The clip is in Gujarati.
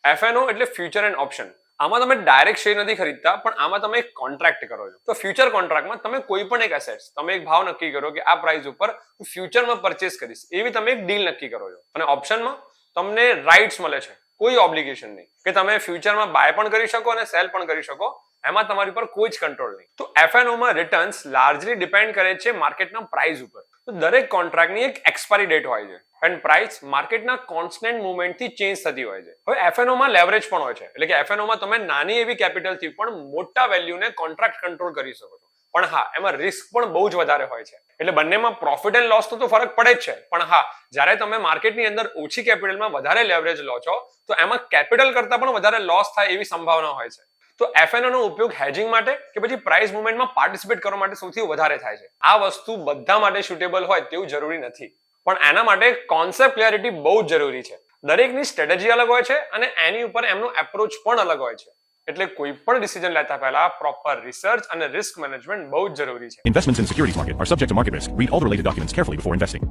એફએનઓ એટલે ફ્યુચર એન્ડ ઓપ્શન. આમાં તમે ડાયરેક્ટ શેર નથી ખરીદતા, પણ આમાં તમે એક કોન્ટ્રાક્ટ કરો છો. તો ફ્યુચર કોન્ટ્રાક્ટમાં તમે કોઈ પણ એક એસેટ્સ, તમે એક ભાવ નક્કી કરો કે આ પ્રાઇસ ઉપર હું ફ્યુચરમાં પરચેસ કરીશ, એવી તમે એક ડીલ નક્કી કરો છો. અને ઓપ્શનમાં તમને રાઇટ્સ મળે છે, કોઈ ઓબ્લિગેશન નહીં કે તમે ફ્યુચરમાં બાય પણ કરી શકો અને સેલ પણ કરી શકો. એમાં તમારી પર કોઈ જ કંટ્રોલ નહીં. તો એફએનઓ માં રિટર્ન્સ લાર્જલી ડિપેન્ડ કરે છે માર્કેટના પ્રાઇસ ઉપર. તો દરેક કોન્ટ્રાક્ટની એક એક્સપાયરી ડેટ હોય છે એન્ડ પ્રાઇસ માર્કેટના કોન્સ્ટન્ટ મુવમેન્ટથી ચેન્જ થતી હોય છે. હવે એફએનઓ માં લેવરેજ પણ હોય છે, એટલે કે એફએનઓ માં તમે નાની એવી કેપિટલથી પણ મોટા વેલ્યુને કોન્ટ્રાક્ટ કંટ્રોલ કરી શકો છો. પણ હા, એમાં રિસ્ક પણ બહુ જ વધારે હોય છે. એટલે બંનેમાં પ્રોફિટ એન્ડ લોસ તો ફરક પડે જ છે. પણ હા, જ્યારે તમે માર્કેટની અંદર ઓછી કેપિટલમાં વધારે લેવરેજ લો છો તો એમાં કેપિટલ કરતા પણ વધારે લોસ થાય એવી સંભાવના હોય છે. તો એફએનઓ નો ઉપયોગ હેજિંગ માટે કે પછી પ્રાઇસ મુવમેન્ટમાં પાર્ટિસિપેટ કરવા માટે સૌથી વધારે થાય છે. આ વસ્તુ બધા માટે સુટેબલ હોય તેવું જરૂરી નથી, પણ એના માટે કોન્સેપ્ટ ક્લેરિટી બહુ જ જરૂરી છે. દરેકની સ્ટ્રેટેજી અલગ હોય છે અને એની ઉપર એમનો એપ્રોચ પણ અલગ હોય છે. એટલે કોઈ પણ ડિસિઝન લેતા પહેલા પ્રોપર રિસર્ચ અને રિસ્ક મેનેજમેન્ટ બહુ જ જરૂરી છે. Investments in securities market are subject to market risk. Read all the related documents carefully before investing.